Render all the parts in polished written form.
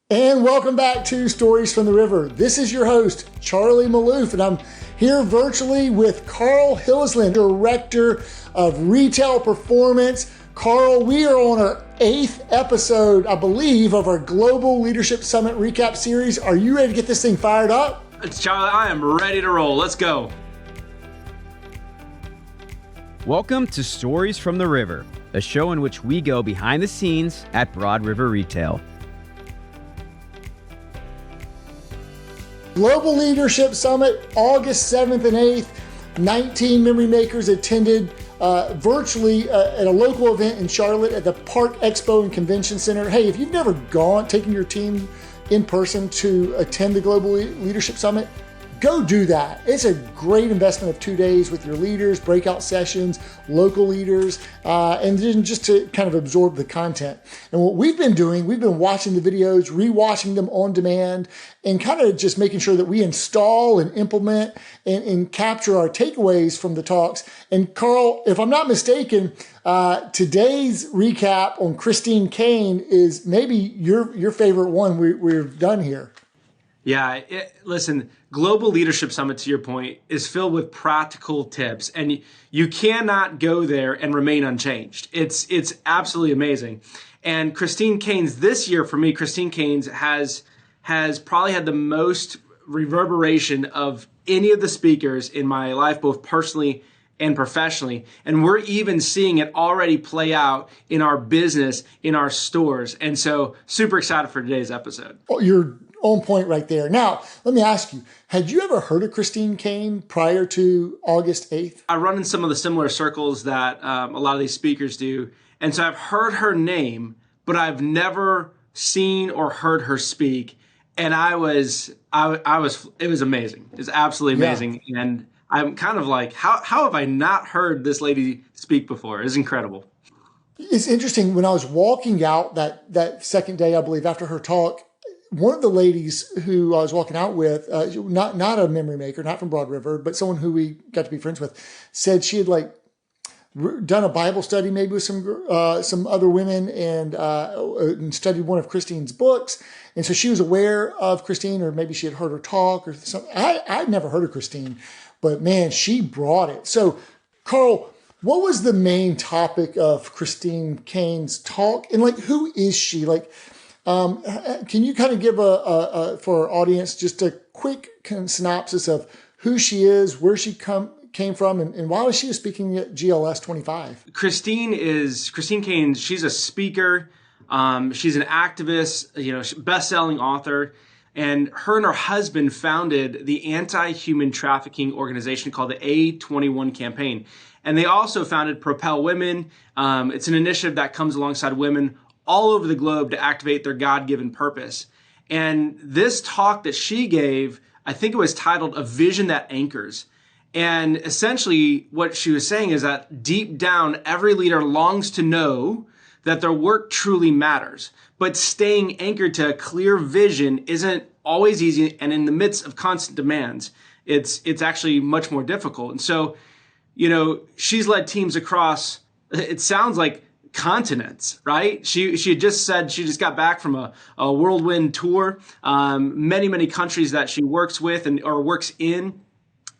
And welcome back to Stories from the River. This is your host, Charlie Malouf, and I'm here virtually with Carl Hillesland, Director of Retail Performance. Carl, we are on our 8th episode, I believe, of our Global Leadership Summit recap series. Are you ready to get this thing fired up? It's Charlie, I am ready to roll. Let's go. Welcome to Stories from the River, a show in which we go behind the scenes at Broad River Retail. Global Leadership Summit, August 7th and 8th. 19 memory makers attended virtually at a local event in Charlotte at the Park Expo and Convention Center. Hey, if you've never taken your team in person to attend the Global Leadership Summit, go do that. It's a great investment of 2 days with your leaders, breakout sessions, local leaders, and then just to kind of absorb the content. And what we've been doing, we've been watching the videos, rewatching them on demand, and kind of just making sure that we install and implement and capture our takeaways from the talks. And Carl, if I'm not mistaken, today's recap on Christine Caine is maybe your favorite one we've done here. Yeah, listen, Global Leadership Summit, to your point, is filled with practical tips, and you cannot go there and remain unchanged. It's absolutely amazing. And Christine Caine's this year, for me, Christine Caine's has probably had the most reverberation of any of the speakers in my life, both personally and professionally. And we're even seeing it already play out in our business, in our stores. And so super excited for today's episode. Oh, you're on point right there. Now, let me ask you, had you ever heard of Christine Caine prior to August 8th? I run in some of the similar circles that a lot of these speakers do. And so I've heard her name, but I've never seen or heard her speak. And it was amazing. It was absolutely amazing. Yeah. And I'm kind of like, how have I not heard this lady speak before? It's incredible. It's interesting. When I was walking out that second day, I believe, after her talk, one of the ladies who I was walking out with, not a memory maker, not from Broad River, but someone who we got to be friends with, said she had done a Bible study maybe with some other women and studied one of Christine's books. And so she was aware of Christine, or maybe she had heard her talk or something. I'd never heard of Christine, but man, she brought it. So Carl, what was the main topic of Christine Caine's talk? And who is she? Can you kind of give for our audience just a quick synopsis of who she is, where she came from, and why was she speaking at GLS 25? Christine Caine. She's a speaker. She's an activist, best-selling author, and her husband founded the anti-human trafficking organization called the A21 campaign. And they also founded Propel Women. It's an initiative that comes alongside women all over the globe to activate their God-given purpose. And this talk that she gave, I think it was titled A Vision That Anchors. And essentially what she was saying is that deep down, every leader longs to know that their work truly matters. But staying anchored to a clear vision isn't always easy. And in the midst of constant demands, it's actually much more difficult. And so, she's led teams across, it sounds like, continents, right? She had just said she just got back from a whirlwind tour, many countries that she works with or works in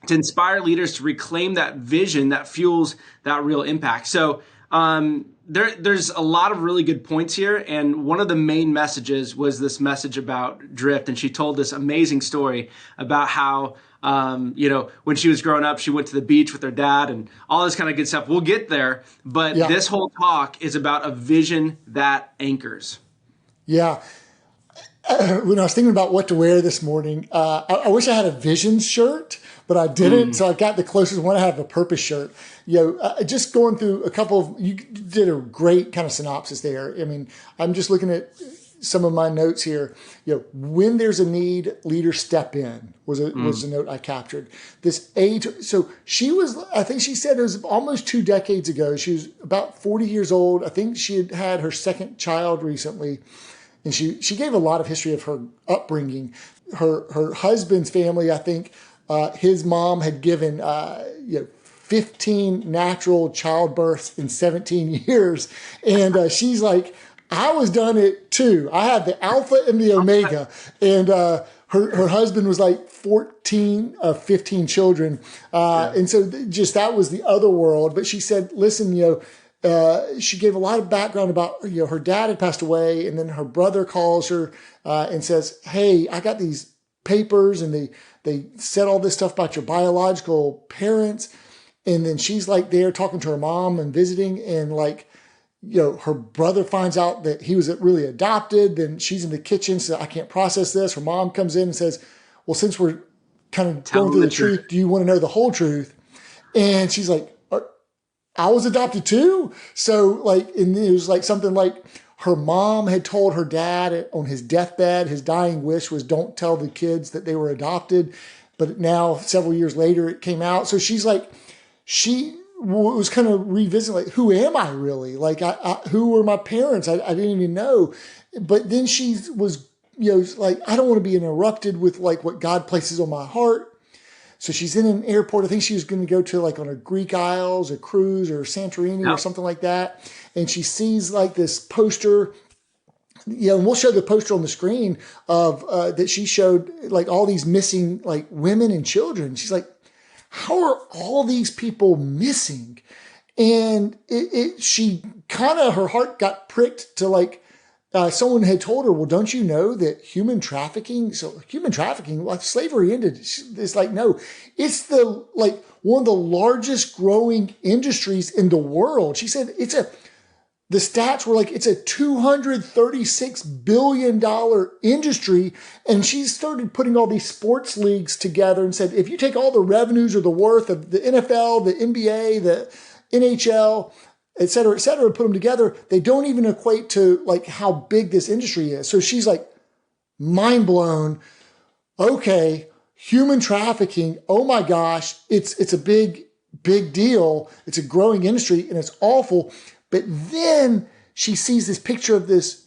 to inspire leaders to reclaim that vision that fuels that real impact. So there's a lot of really good points here. And one of the main messages was this message about drift. And she told this amazing story about how when she was growing up, she went to the beach with her dad and all this kind of good stuff. We'll get there. But This whole talk is about a vision that anchors. Yeah. When I was thinking about what to wear this morning, I wish I had a vision shirt, but I didn't. So I got the closest one. I have a purpose shirt. Just going through a couple of, you did a great kind of synopsis there. I mean, I'm just looking at some of my notes here. When there's a need, leaders step in was the note I captured. So she was, I think she said it was almost 2 decades ago. She was about 40 years old. I think she had her second child recently. And she gave a lot of history of her upbringing. Her husband's family, I think, his mom had given 15 natural childbirths in 17 years. And she's like, I was done at 2. I had the alpha and the omega, and her husband was like 14 of 15 children. And so just that was the other world. But she said, listen, she gave a lot of background about, her dad had passed away, and then her brother calls her and says, hey, I got these papers, and they said all this stuff about your biological parents. And then she's like there talking to her mom and visiting, and like, her brother finds out that he was really adopted. Then she's in the kitchen, says, I can't process this. Her mom comes in and says, well, since we're kind of going through the truth, do you want to know the whole truth? And she's like, I was adopted too. So like, and it was like something like her mom had told her dad on his deathbed, his dying wish was don't tell the kids that they were adopted. But now several years later, it came out. So she's like, she was kind of revisiting, like, who am I really? Like, who were my parents? I didn't even know. But then she was, like, I don't want to be interrupted with like what God places on my heart. So she's in an airport. I think she was going to go to like on a Greek Isles, a cruise, or Santorini or something like that. And she sees like this poster, and we'll show the poster on the screen of that she showed like all these missing like women and children. She's like, how are all these people missing? And she kind of, her heart got pricked to like, someone had told her, well, don't you know that human trafficking, well, slavery ended. It's like, no, it's like one of the largest growing industries in the world. She said the stats were like, it's a $236 billion industry. And she started putting all these sports leagues together and said, if you take all the revenues or the worth of the NFL, the NBA, the NHL, et cetera, and put them together, they don't even equate to like how big this industry is. So she's like mind blown. Okay. Human trafficking. Oh my gosh. It's a big deal. It's a growing industry and it's awful. But then she sees this picture of this,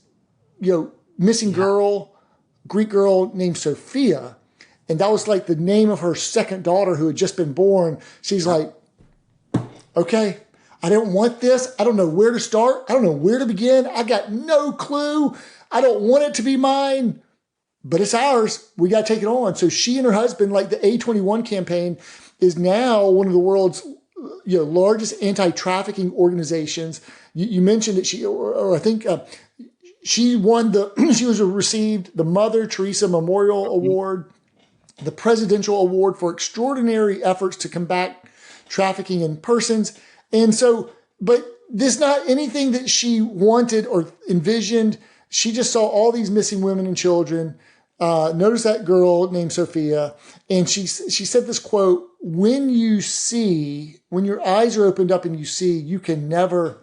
missing girl, Greek girl named Sophia. And that was like the name of her second daughter who had just been born. She's like, okay, I don't want this. I don't know where to start. I don't know where to begin. I got no clue. I don't want it to be mine, but it's ours. We got to take it on. So she and her husband, like the A21 campaign, is now one of the world's largest anti-trafficking organizations. You mentioned that I think she won she received the Mother Teresa Memorial Award, the Presidential Award for extraordinary efforts to combat trafficking in persons. And so, but this is not anything that she wanted or envisioned. She just saw all these missing women and children. Notice that girl named Sophia. And she said this quote, when your eyes are opened up and you see, you can never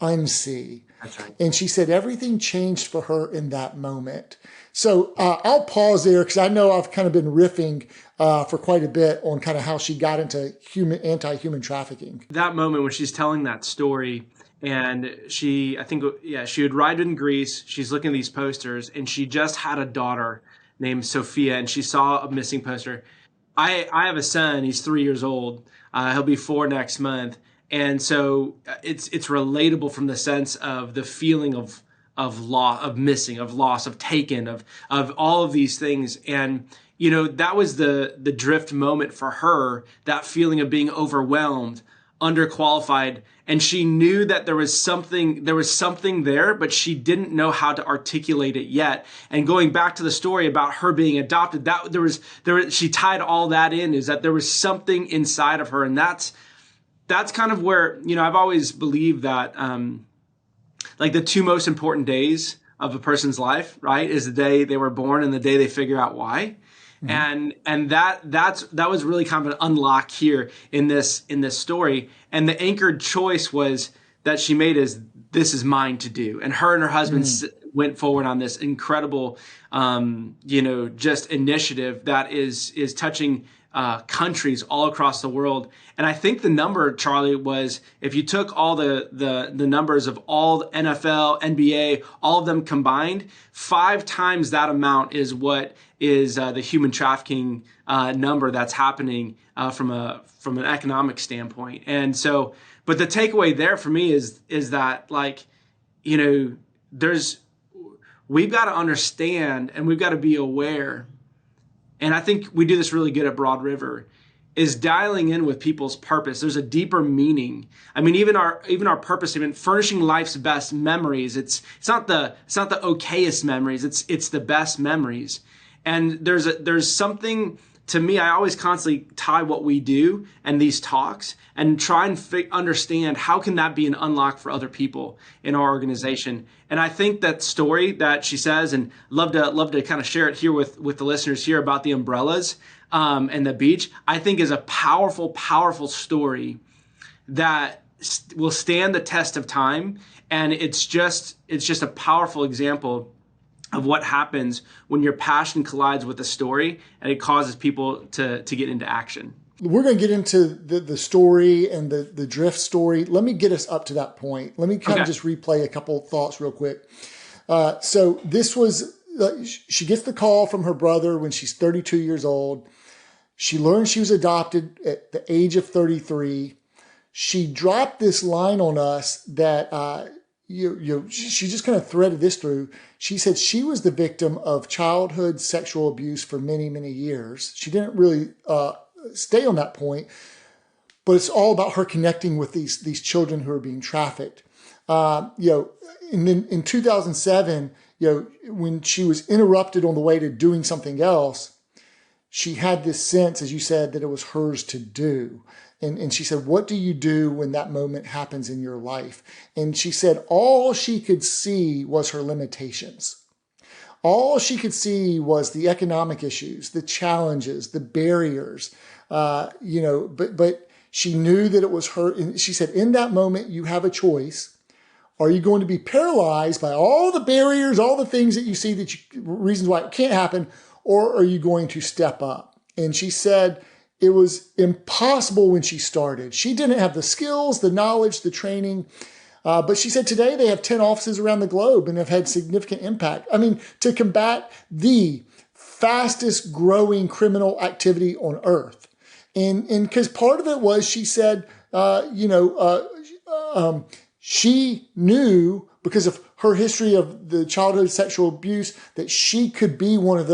unsee. That's right. And she said everything changed for her in that moment. So I'll pause there because I know I've kind of been riffing for quite a bit on kind of how she got into anti-human trafficking. That moment when she's telling that story, and she had arrived in Greece. She's looking at these posters, and she just had a daughter named Sophia, and she saw a missing poster. I have a son. He's 3 years old. He'll be 4 next month. And so it's relatable from the sense of the feeling of loss, of missing, of loss, of taken, of all of these things. And, that was the drift moment for her, that feeling of being overwhelmed, underqualified. And she knew that there was something there, but she didn't know how to articulate it yet. And going back to the story about her being adopted, she tied all that in, is that there was something inside of her. And that's kind of where, I've always believed that, like the 2 most important days of a person's life, right, is the day they were born and the day they figure out why. Mm-hmm. And that was really kind of an unlock here in this story. And the anchored choice was that she made is, this is mine to do. And her husband went forward on this incredible, just initiative that is touching countries all across the world. And I think the number, Charlie, was if you took all the numbers of all the NFL, NBA, all of them combined, 5 times that amount is what is the human trafficking number that's happening from an economic standpoint. And so, but the takeaway there for me is that, like, we've got to understand and we've got to be aware. And I think we do this really good at Broad River, is dialing in with people's purpose. There's a deeper meaning. I mean, even our purpose statement, furnishing life's best memories. It's not the okayest memories. It's the best memories. And there's something, to me, I always constantly tie what we do and these talks and try and understand how can that be an unlock for other people in our organization. And I think that story that she says, and love to kind of share it here with the listeners here about the umbrellas and the beach, I think is a powerful, powerful story that will stand the test of time. And it's just a powerful example of what happens when your passion collides with a story and it causes people to get into action. We're going to get into the story and the drift story. Let me get us up to that point. Let me kind of just replay a couple thoughts real quick. So this was, she gets the call from her brother when she's 32 years old. She learned she was adopted at the age of 33. She dropped this line on us that she just kind of threaded this through. She said she was the victim of childhood sexual abuse for many, many years. She didn't really stay on that point, but it's all about her connecting with these children who are being trafficked. And then in 2007, when she was interrupted on the way to doing something else, she had this sense, as you said, that it was hers to do. And she said, what do you do when that moment happens in your life? And she said all she could see was her limitations. All she could see was the economic issues, the challenges, the barriers, but she knew that it was her. And she said, in that moment, you have a choice. Are you going to be paralyzed by all the barriers, all the things that you see reasons why it can't happen, or are you going to step up? And she said, it was impossible when she started. She didn't have the skills, the knowledge, the training. But she said today they have 10 offices around the globe and have had significant impact. I mean, to combat the fastest growing criminal activity on earth. And because part of it was, she said, she knew, because of her history of the childhood sexual abuse, that she could be one of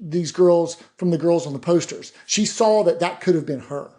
these girls from the girls on the posters. She saw that could have been her.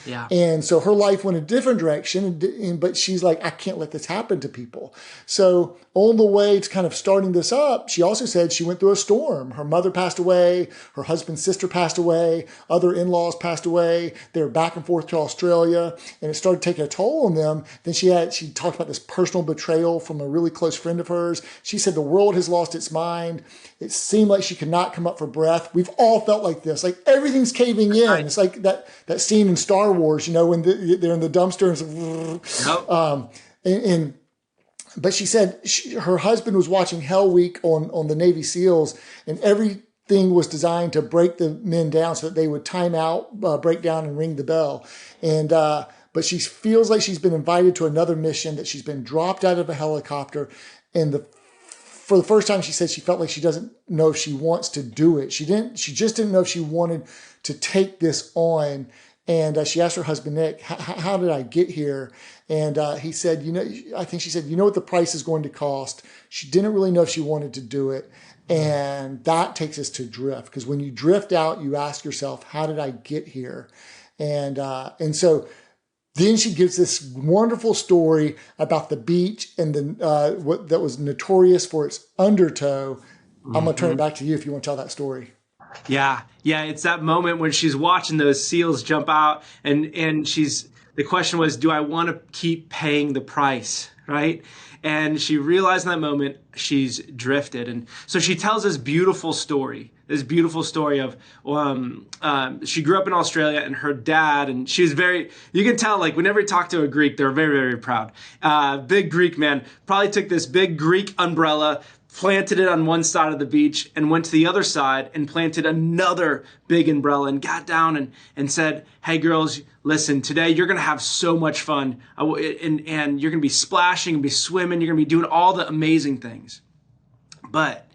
Yeah. And so her life went a different direction, but she's like, I can't let this happen to people. So on the way to kind of starting this up, she also said she went through a storm. Her mother passed away. Her husband's sister passed away. Other in-laws passed away. They were back and forth to Australia, and it started taking a toll on them. Then she talked about this personal betrayal from a really close friend of hers. She said the world has lost its mind. It seemed like she could not come up for breath. We've all felt like this. Like everything's caving in. Right. It's like that scene in Star Wars, when they're in the dumpster and but she said her husband was watching Hell Week on the Navy SEALs, and everything was designed to break the men down so that they would time out, break down, and ring the bell. And but she feels like she's been invited to another mission, that she's been dropped out of a helicopter, and for the first time, she said she felt like she doesn't know if she wants to do it. She just didn't know if she wanted to take this on. And she asked her husband, Nick, how did I get here? And he said, I think she said, what the price is going to cost. She didn't really know if she wanted to do it. And that takes us to drift. Because when you drift out, you ask yourself, how did I get here? And so then she gives this wonderful story about the beach and what that was notorious for its undertow. I'm going to turn it back to you if you want to tell that story. Yeah. It's that moment when she's watching those seals jump out, and the question was, do I want to keep paying the price? Right. And she realized in that moment she's drifted. And so she tells this beautiful story of, she grew up in Australia, and her dad, and she was you can tell, like, whenever you talk to a Greek, they're very, very proud. Big Greek man, probably took this big Greek umbrella, planted it on one side of the beach, and went to the other side and planted another big umbrella, and got down and said, hey girls, listen, today you're going to have so much fun, and you're going to be splashing and be swimming, you're going to be doing all the amazing things. But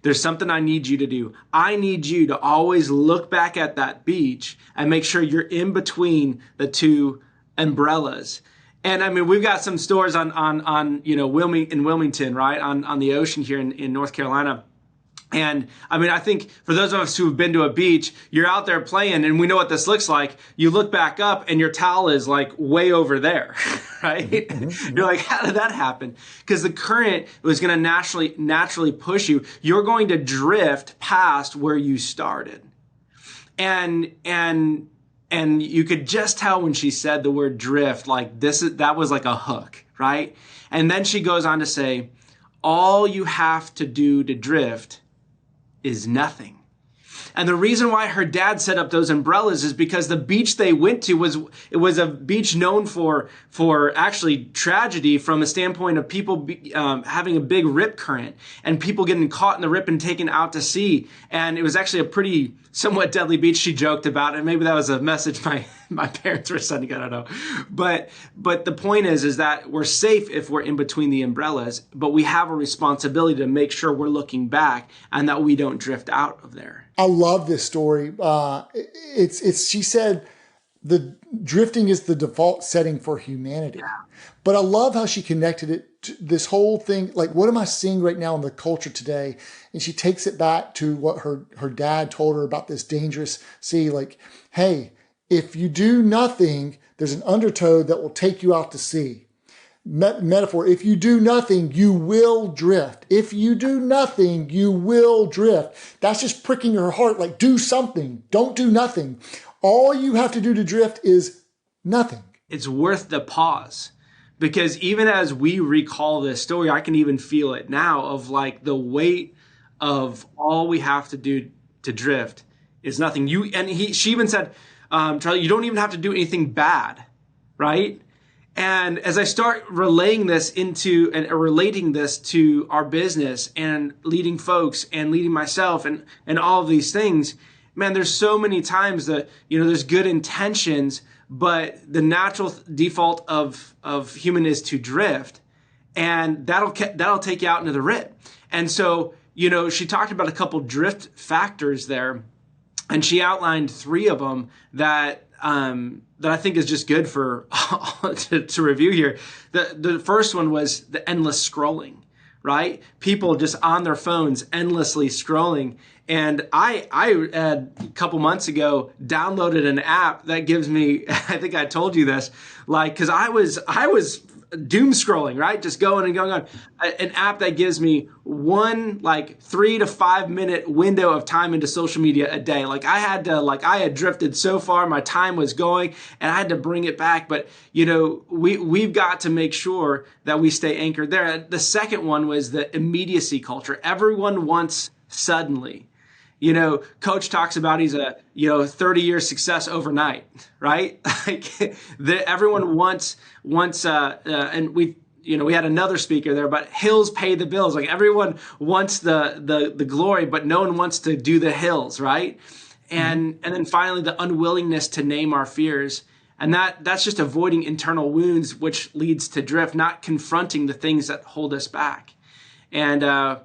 there's something I need you to do. I need you to always look back at that beach and make sure you're in between the two umbrellas. And I mean, we've got some stores on Wilmington, right, on the ocean here in North Carolina. And I mean, I think for those of us who've been to a beach, you're out there playing and we know what this looks like. You look back up and your towel is like way over there, right? Mm-hmm. You're like, how did that happen? Because the current was going to naturally push you. You're going to drift past where you started. And you could just tell when she said the word drift, like that was like a hook, right? And then she goes on to say, all you have to do to drift is nothing. And the reason why her dad set up those umbrellas is because the beach they went to was a beach known for actually tragedy from a standpoint of people having a big rip current and people getting caught in the rip and taken out to sea. And it was actually a pretty somewhat deadly beach. She joked about it. Maybe that was a message my parents were sending. I don't know. But the point is that we're safe if we're in between the umbrellas, but we have a responsibility to make sure we're looking back and that we don't drift out of there. I love this story. She said the drifting is the default setting for humanity. Yeah. But I love how she connected it to this whole thing. Like, what am I seeing right now in the culture today? And she takes it back to what her dad told her about this dangerous sea. Like, hey, if you do nothing, there's an undertow that will take you out to sea. Metaphor, if you do nothing, you will drift. If you do nothing, you will drift. That's just pricking her heart. Like, do something. Don't do nothing. All you have to do to drift is nothing. It's worth the pause. Because even as we recall this story, I can even feel it now of like the weight of all we have to do to drift is nothing. She even said, Charlie, you don't even have to do anything bad, right? And as I start relaying this into and relating this to our business and leading folks and leading myself and all of these things, man, there's so many times that, there's good intentions, but the natural default of human is to drift, and that'll take you out into the rip. And so, she talked about a couple drift factors there, and she outlined 3 of them that I think is just good for to review here. The first one was the endless scrolling, right? People just on their phones endlessly scrolling. And I had a couple months ago downloaded an app that gives me, I think I told you this, like, because I was doom scrolling, right? Just going and going on. An app that gives me one 3 to 5 minute window of time into social media a day. I had drifted so far, my time was going and I had to bring it back. But, we've got to make sure that we stay anchored there. The second one was the immediacy culture. Everyone wants suddenly. Coach talks about he's a 30-year success overnight, right? Everyone wants and we had another speaker there, but hills pay the bills. Like, everyone wants the glory, but no one wants to do the hills, right? And then finally the unwillingness to name our fears. And that's just avoiding internal wounds, which leads to drift, not confronting the things that hold us back. And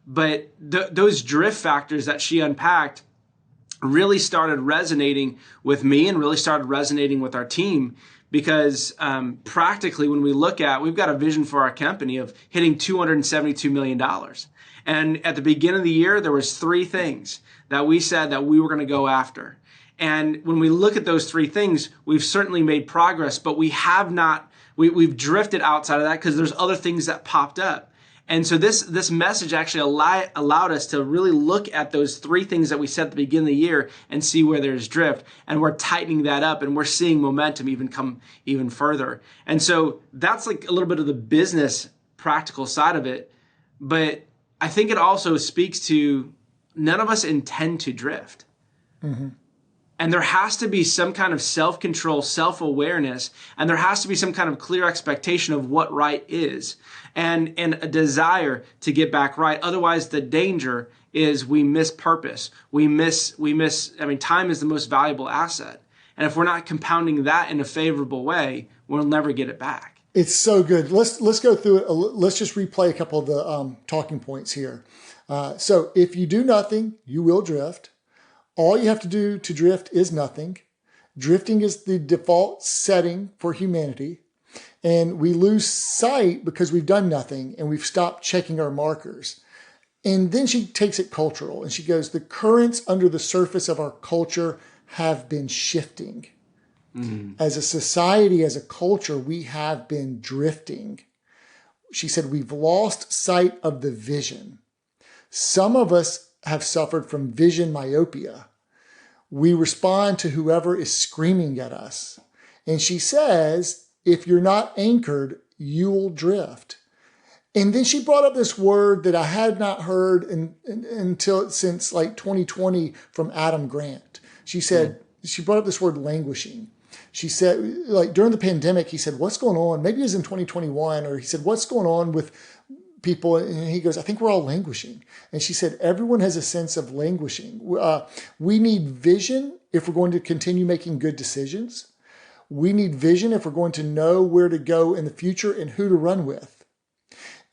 but those drift factors that she unpacked really started resonating with me and really started resonating with our team, because practically when we look at, we've got a vision for our company of hitting $272 million. And at the beginning of the year, there was 3 things that we said that we were going to go after. And when we look at those 3 things, we've certainly made progress, but we have not, we've drifted outside of that because there's other things that popped up. And so this message actually allowed us to really look at those 3 things that we said at the beginning of the year and see where there's drift. And we're tightening that up and we're seeing momentum even come even further. And so that's like a little bit of the business practical side of it. But I think it also speaks to none of us intend to drift. Mm-hmm. And there has to be some kind of self-control, self-awareness, and there has to be some kind of clear expectation of what right is and a desire to get back right. Otherwise, the danger is we miss purpose. We miss, time is the most valuable asset. And if we're not compounding that in a favorable way, we'll never get it back. It's so good. Let's go through it. Let's just replay a couple of the talking points here. So if you do nothing, you will drift. All you have to do to drift is nothing. Drifting is the default setting for humanity. And we lose sight because we've done nothing and we've stopped checking our markers. And then she takes it cultural and she goes, the currents under the surface of our culture have been shifting. As a society, as a culture, we have been drifting. She said, we've lost sight of the vision. Some of us have suffered from vision myopia. We respond to whoever is screaming at us. And she says, if you're not anchored, you'll drift. And then she brought up this word that I had not heard since like 2020 from Adam Grant. She said, she brought up this word languishing. She said, like during the pandemic, he said, what's going on? Maybe it was in 2021, or he said, what's going on with people? And he goes, I think we're all languishing. And she said, everyone has a sense of languishing. We need vision if we're going to continue making good decisions. We need vision if we're going to know where to go in the future and who to run with.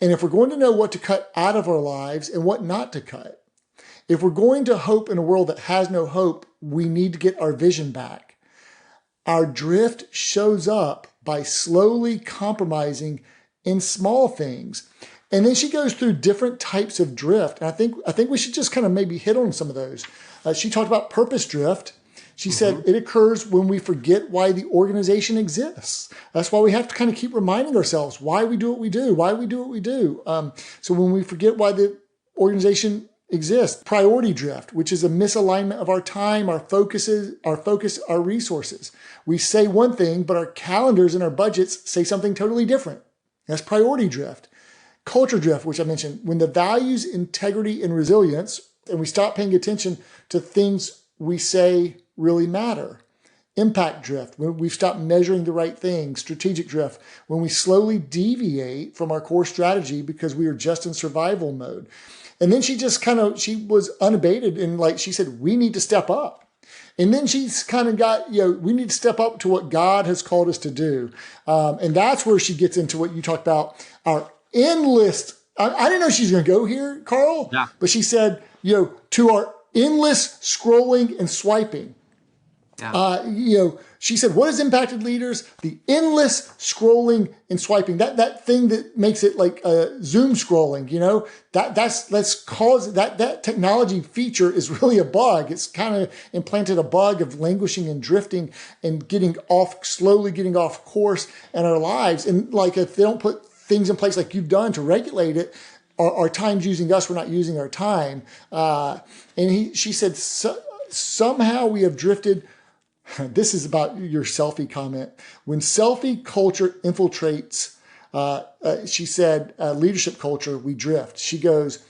And if we're going to know what to cut out of our lives and what not to cut. If we're going to hope in a world that has no hope, we need to get our vision back. Our drift shows up by slowly compromising in small things. And then she goes through different types of drift. And I think we should just kind of maybe hit on some of those. She talked about purpose drift. She said it occurs when we forget why the organization exists. That's why we have to kind of keep reminding ourselves why we do what we do, why we do what we do. So when we forget why the organization exists. Priority drift, which is a misalignment of our time, our focus, our resources. We say one thing, but our calendars and our budgets say something totally different. That's priority drift. Culture drift, which I mentioned, when the values, integrity, and resilience, and we stop paying attention to things we say really matter. Impact drift, when we've stopped measuring the right thing. Strategic drift, when we slowly deviate from our core strategy because we are just in survival mode. And then she was unabated and like she said, we need to step up. And then she's kind of got, we need to step up to what God has called us to do. And that's where she gets into what you talked about, our endless, I didn't know she's going to go here, Carl, but she said, to our endless scrolling and swiping. She said, what has impacted leaders? The endless scrolling and swiping. That thing that makes it like Zoom scrolling, that technology feature is really a bug. It's kind of implanted a bug of languishing and drifting and slowly getting off course in our lives. And like, if they don't put things in place like you've done to regulate it, our time's using us, we're not using our time. She said, somehow we have drifted. This is about your selfie comment. When selfie culture infiltrates, she said, leadership culture, we drift. She goes,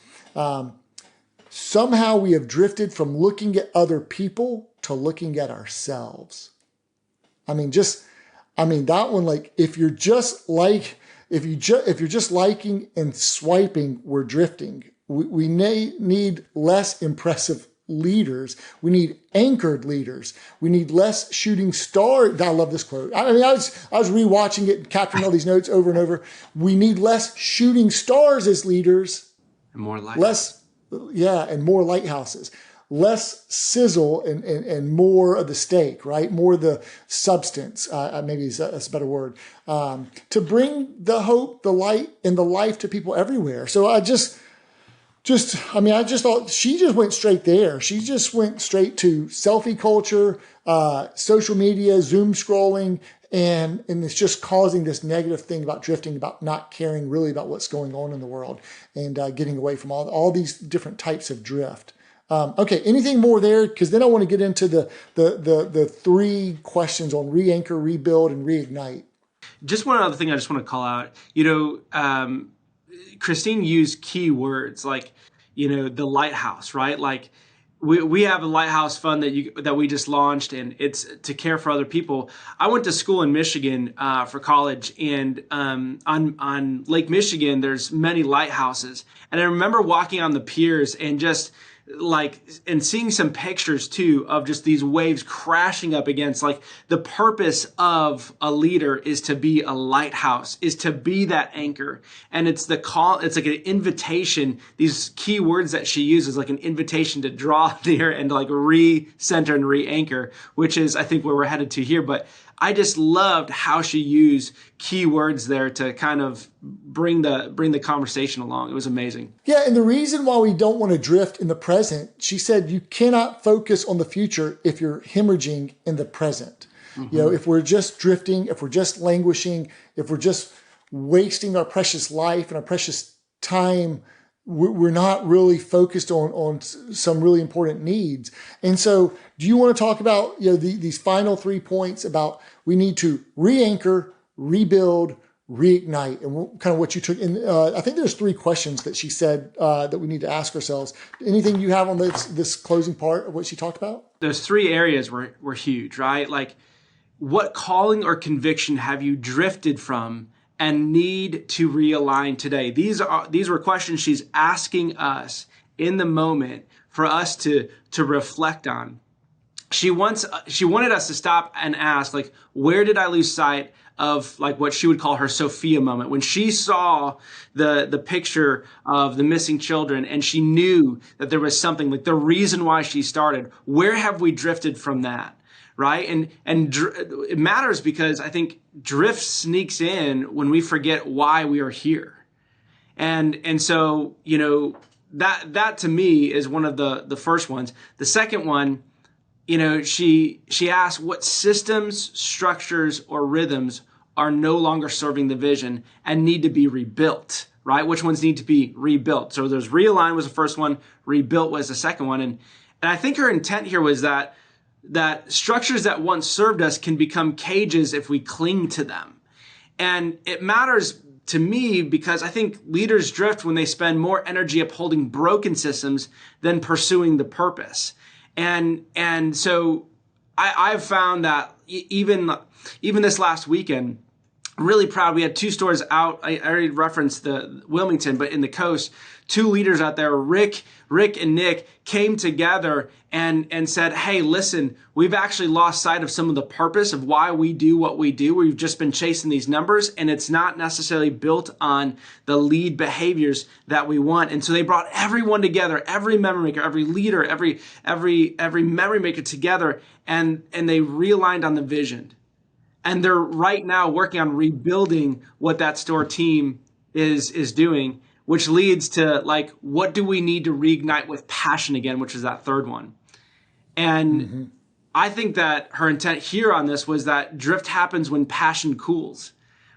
somehow we have drifted from looking at other people to looking at ourselves. That one, like, if you're just liking and swiping, we're drifting. We need less impressive leaders. We need anchored leaders. We need less shooting star. I love this quote. I was rewatching it and capturing all these notes over and over. We need less shooting stars as leaders. And more lighthouses. And more lighthouses. Less sizzle and more of the steak, right? More of the substance. Maybe that's a better word. To bring the hope, the light, and the life to people everywhere. So I just thought she just went straight there. She just went straight to selfie culture, social media, Zoom scrolling, and it's just causing this negative thing about drifting, about not caring really about what's going on in the world, and getting away from all these different types of drift. Okay, anything more there? Because then I want to get into the three questions on re-anchor, rebuild, and reignite. Just one other thing I just want to call out. Christine used key words like, the Lighthouse, right? Like we have a Lighthouse fund that we just launched, and it's to care for other people. I went to school in Michigan for college, and on Lake Michigan, there's many lighthouses. And I remember walking on the piers and just and seeing some pictures too of just these waves crashing up against, like, the purpose of a leader is to be a lighthouse, is to be that anchor. And it's like an invitation. These key words that she uses, like an invitation to draw near and to like re-center and re-anchor, which is, I think, where we're headed to here. But I just loved how she used key words there to kind of bring the conversation along. It was amazing. Yeah, and the reason why we don't want to drift in the present, she said, you cannot focus on the future if you're hemorrhaging in the present. If we're just drifting, if we're just languishing, if we're just wasting our precious life and our precious time, we're not really focused on some really important needs. And so do you want to talk about these final 3 points about we need to re-anchor, rebuild, reignite, and kind of what you took? And I think there's 3 questions that she said that we need to ask ourselves. Anything you have on this closing part of what she talked about? Those 3 areas were huge, right? Like, what calling or conviction have you drifted from and need to realign today? These were questions she's asking us in the moment for us to reflect on. She wanted us to stop and ask, like, where did I lose sight of, like, what she would call her Sophia moment, when she saw the picture of the missing children and she knew that there was something, like the reason why she started. Where have we drifted from that? Right? And it matters because I think drift sneaks in when we forget why we are here. And so, that to me is one of the first ones. The second one, she asked what systems, structures, or rhythms are no longer serving the vision and need to be rebuilt, right? Which ones need to be rebuilt? So there's realign was the first one, rebuilt was the second one. And I think her intent here was that structures that once served us can become cages if we cling to them. And it matters to me because I think leaders drift when they spend more energy upholding broken systems than pursuing the purpose. And so I've found that even this last weekend, I'm really proud. We had 2 stores out. I already referenced the Wilmington, but in the coast, 2 leaders out there, Rick and Nick, came together and said, hey, listen, we've actually lost sight of some of the purpose of why we do what we do. We've just been chasing these numbers, and it's not necessarily built on the lead behaviors that we want. And so they brought everyone together, every memory maker, every leader, every memory maker together, and they realigned on the vision. And they're right now working on rebuilding what that store team is doing, which leads to, like, what do we need to reignite with passion again, which is that third one. And I think that her intent here on this was that drift happens when passion cools,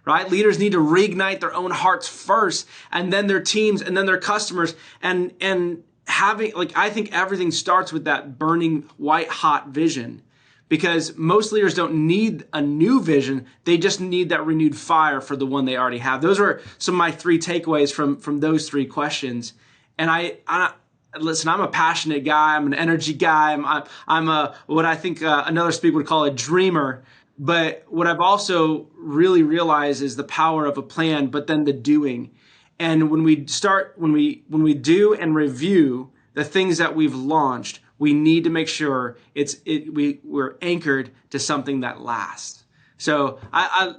right? Leaders need to reignite their own hearts first, and then their teams, and then their customers. And having, like, I think everything starts with that burning white hot vision. Because most leaders don't need a new vision. They just need that renewed fire for the one they already have. Those are some of my 3 takeaways from those 3 questions. And listen, I'm a passionate guy. I'm an energy guy. I'm a what I think another speaker would call a dreamer. But what I've also really realized is the power of a plan, but then the doing. And when we do and review the things that we've launched, we need to make sure we're anchored to something that lasts. So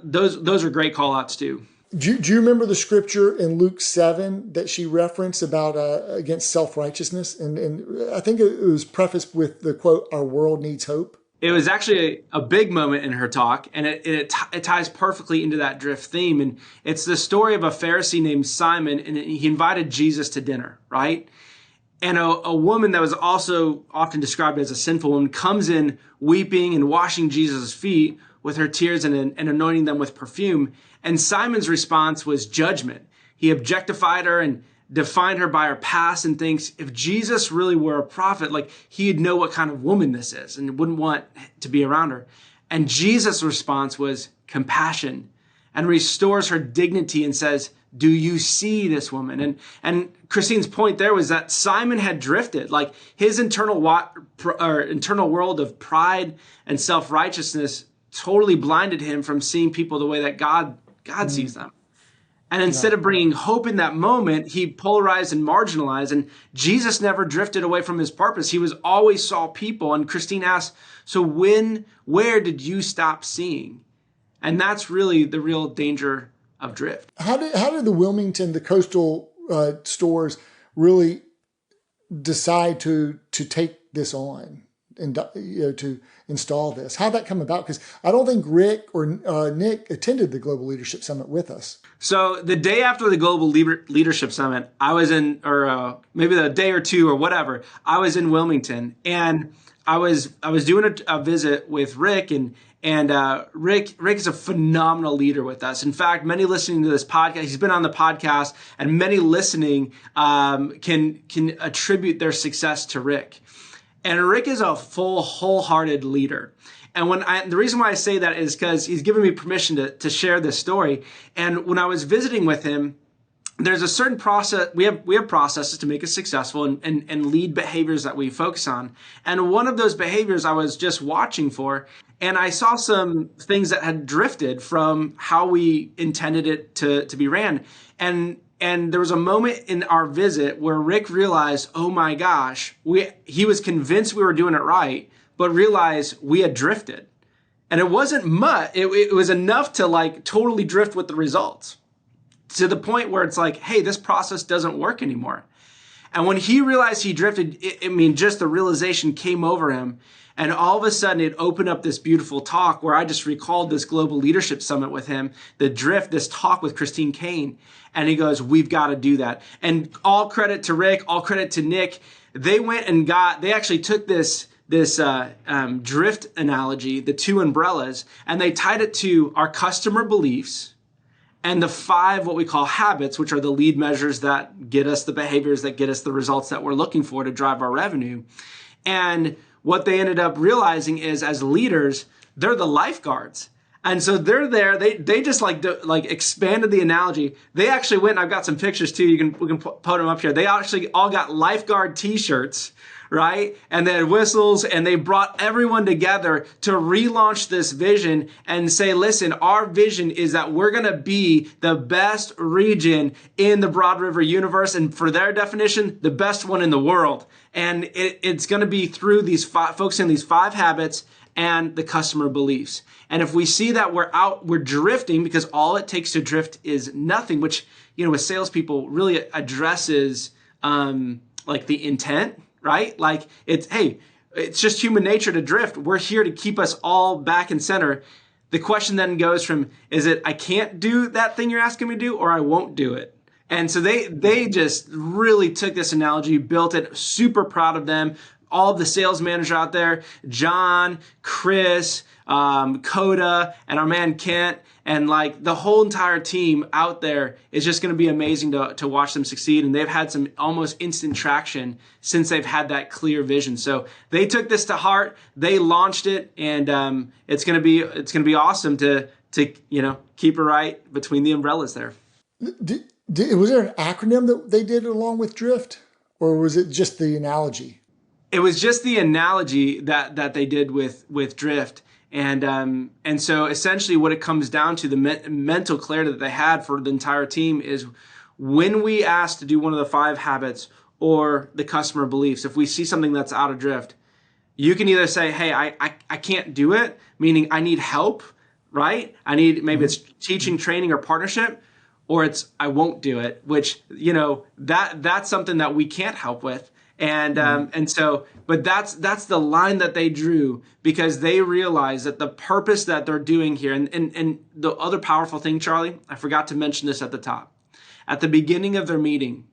those are great call outs too. Do you remember the scripture in Luke 7 that she referenced about against self-righteousness? And I think it was prefaced with the quote, "Our world needs hope." It was actually a big moment in her talk, and it ties perfectly into that drift theme. And it's the story of a Pharisee named Simon, and he invited Jesus to dinner, right? And a woman that was also often described as a sinful woman comes in weeping and washing Jesus' feet with her tears and anointing them with perfume. And Simon's response was judgment. He objectified her and defined her by her past and thinks if Jesus really were a prophet, like, he'd know what kind of woman this is and wouldn't want to be around her. And Jesus' response was compassion and restores her dignity and says, do you see this woman? And Christine's point there was that Simon had drifted. Like, his internal world of pride and self-righteousness totally blinded him from seeing people the way that God sees them. And instead of bringing hope in that moment, he polarized and marginalized. And Jesus never drifted away from his purpose. He was always saw people. And Christine asked, so where did you stop seeing? And that's really the real danger of drift. How did the Wilmington, the coastal stores really decide to take this on? to install this. How'd that come about? Because I don't think Rick or Nick attended the Global Leadership Summit with us. So the day after the Global Leadership Summit, I was in, or maybe the day or two or whatever, I was in Wilmington, and I was doing a visit with Rick, and Rick is a phenomenal leader with us. In fact, many listening to this podcast, he's been on the podcast, and many listening can attribute their success to Rick. And Rick is a wholehearted leader. And the reason why I say that is because he's given me permission to share this story. And when I was visiting with him, there's a certain process. We have processes to make us successful and lead behaviors that we focus on. And one of those behaviors I was just watching for, and I saw some things that had drifted from how we intended it to be ran. And there was a moment in our visit where Rick realized, oh my gosh, he was convinced we were doing it right, but realized we had drifted. And it wasn't much. It was enough to like totally drift with the results, to the point where it's like, hey, this process doesn't work anymore. And when he realized he drifted, just the realization came over him. And all of a sudden it opened up this beautiful talk where I just recalled this Global Leadership Summit with him, this talk with Christine Caine. And he goes, we've got to do that. And all credit to Rick, all credit to Nick. They went and they actually took this drift analogy, the two umbrellas, and they tied it to our customer beliefs and the 5 what we call habits, which are the lead measures that get us the behaviors that get us the results that we're looking for to drive our revenue. And what they ended up realizing is, as leaders, they're the lifeguards. And so they're there. They just like expanded the analogy. They actually went, and I've got some pictures too. We can put them up here. They actually all got lifeguard t-shirts, right? And they had whistles, and they brought everyone together to relaunch this vision and say, listen, our vision is that we're going to be the best region in the Broad River universe. And for their definition, the best one in the world. And it's going to be through focusing on these 5 habits and the customer beliefs. And if we see that we're drifting, because all it takes to drift is nothing, which, with salespeople really addresses, like the intent, right? Like it's just human nature to drift. We're here to keep us all back in center. The question then goes from, is it, I can't do that thing you're asking me to do, or I won't do it? And so they just really took this analogy, built it, super proud of them. All of the sales managers out there, John, Chris, Coda, and our man Kent, and like the whole entire team out there is just going to be amazing to watch them succeed. And they've had some almost instant traction since they've had that clear vision. So they took this to heart, they launched it, and it's going to be awesome to keep it right between the umbrellas there. Was there an acronym that they did along with drift, or was it just the analogy? It was just the analogy that they did with drift. And so essentially what it comes down to, the mental clarity that they had for the entire team, is when we ask to do one of the 5 habits or the customer beliefs, if we see something that's out of drift, you can either say, hey, I can't do it, meaning I need help, right? Maybe it's teaching, training, or partnership, or it's I won't do it, which, that's something that we can't help with. But that's the line that they drew, because they realized that the purpose that they're doing here, and the other powerful thing, Charlie, I forgot to mention this at the top. At the beginning of their meeting,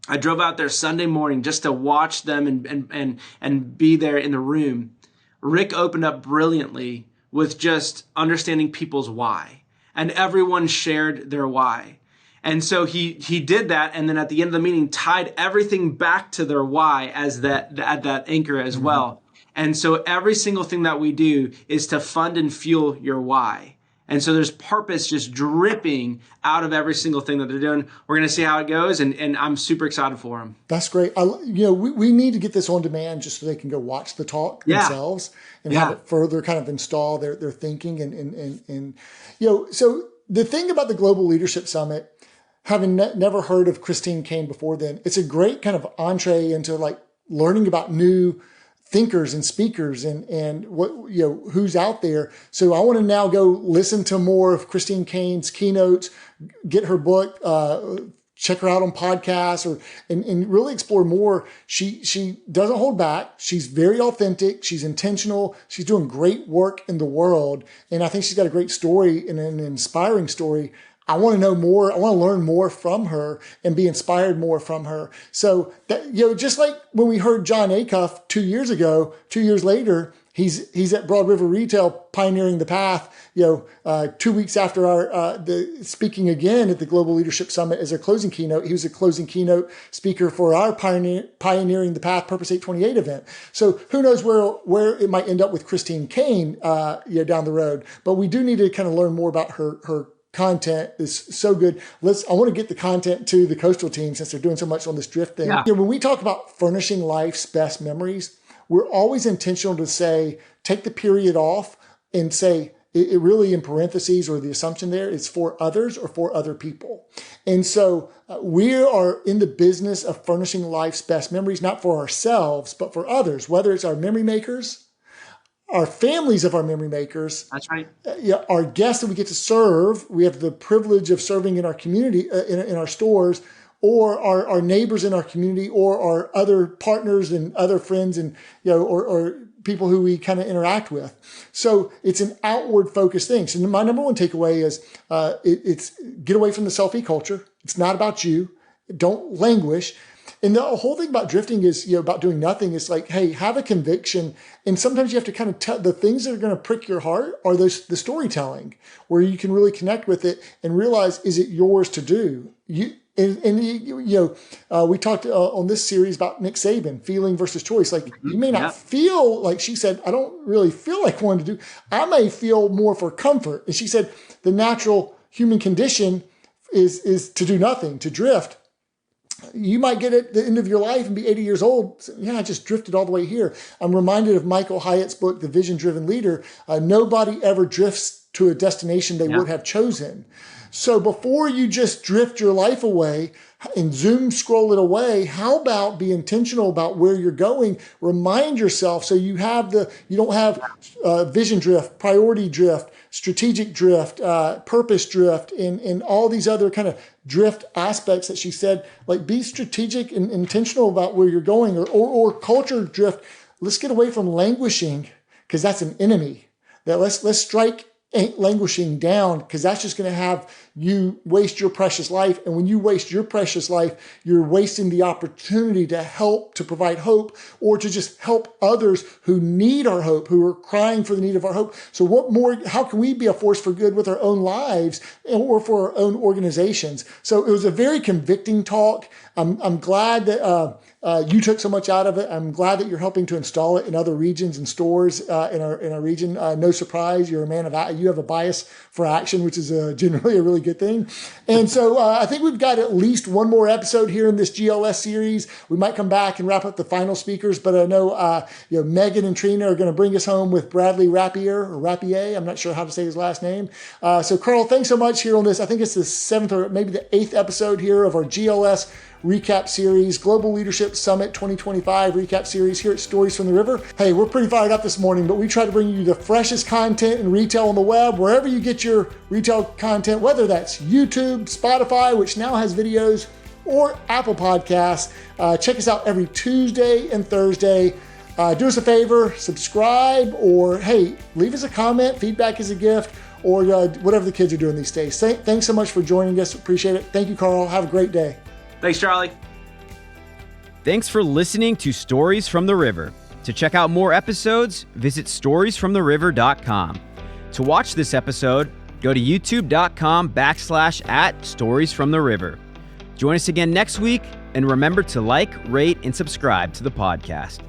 I drove out there Sunday morning just to watch them and be there in the room. Rick opened up brilliantly with just understanding people's why, and everyone shared their why. And so he did that, and then at the end of the meeting tied everything back to their why as that anchor as well. And so every single thing that we do is to fund and fuel your why. And so there's purpose just dripping out of every single thing that they're doing. We're going to see how it goes, and I'm super excited for them. That's great. We need to get this on demand just so they can go watch the talk themselves and have it further kind of install their thinking. And so the thing about the Global Leadership Summit, having never heard of Christine Caine before then, it's a great kind of entree into like learning about new thinkers and speakers and what, who's out there. So I want to now go listen to more of Christine Caine's keynotes, get her book, check her out on podcasts and really explore more. She doesn't hold back. She's very authentic. She's intentional. She's doing great work in the world. And I think she's got a great story and an inspiring story. I want to know more. I want to learn more from her and be inspired more from her. So that, just like when we heard John Acuff 2 years ago, 2 years later, he's at Broad River Retail pioneering the path. 2 weeks after the speaking again at the Global Leadership Summit as a closing keynote, he was a closing keynote speaker for our pioneering the path Purpose 828 event. So who knows where it might end up with Christine Caine, down the road. But we do need to kind of learn more about her content is so good. I want to get the content to the coastal team since they're doing so much on this drift thing. Yeah. When we talk about furnishing life's best memories, we're always intentional to say, take the period off and say, it really in parentheses or the assumption there is for others or for other people. And so we are in the business of furnishing life's best memories, not for ourselves, but for others, whether it's our memory makers, our families of our memory makers. That's right. Our guests that we get to serve. We have the privilege of serving in our community, in our stores, or our neighbors in our community, or our other partners and other friends, and or people who we kind of interact with. So it's an outward focused thing. So my number one takeaway is it's get away from the selfie culture. It's not about you. Don't languish. And the whole thing about drifting is, about doing nothing. It's like, hey, have a conviction. And sometimes you have to kind of tell the things that are going to prick your heart are the storytelling where you can really connect with it and realize, is it yours to do? We talked on this series about Nick Saban, feeling versus choice. Like you may not feel, like she said, I don't really feel like wanting to do. I may feel more for comfort. And she said, the natural human condition is to do nothing, to drift. You might get at the end of your life and be 80 years old. Yeah, I just drifted all the way here. I'm reminded of Michael Hyatt's book, The Vision Driven Leader. Nobody ever drifts to a destination they would have chosen. So before you just drift your life away and zoom scroll it away, how about be intentional about where you're going? Remind yourself so you don't have vision drift, priority drift, strategic drift, purpose drift, and all these other kind of drift aspects that she said. Like be strategic and intentional about where you're going, or culture drift. Let's get away from languishing because that's an enemy. That let's strike languishing down, because that's just going to have you waste your precious life. And when you waste your precious life, you're wasting the opportunity to help, to provide hope, or to just help others who need our hope, who are crying for the need of our hope. So what more, how can we be a force for good with our own lives or for our own organizations? So it was a very convicting talk. I'm glad that you took so much out of it. I'm glad that you're helping to install it in other regions and stores in our region. No surprise, you're a man of you have a bias for action, which is generally a really good thing. And so I think we've got at least one more episode here in this GLS series. We might come back and wrap up the final speakers, but I know Megan and Trina are going to bring us home with Bradley Rapier. I'm not sure how to say his last name. So Carl, thanks so much here on this. I think it's the 7th or maybe the 8th episode here of our GLS recap series, Global Leadership Summit 2025 recap series here at Stories from the River. Hey, we're pretty fired up this morning, but we try to bring you the freshest content in retail on the web, wherever you get your retail content, whether that's YouTube, Spotify, which now has videos, or Apple Podcasts. Check us out every Tuesday and Thursday. Do us a favor, subscribe, or hey, leave us a comment. Feedback is a gift, or whatever the kids are doing these days. Thanks so much for joining us. Appreciate it. Thank you, Carl. Have a great day. Thanks, Charlie. Thanks for listening to Stories from the River. To check out more episodes, visit storiesfromtheriver.com. To watch this episode, go to youtube.com/@storiesfromtheriver. Join us again next week, and remember to like, rate, and subscribe to the podcast.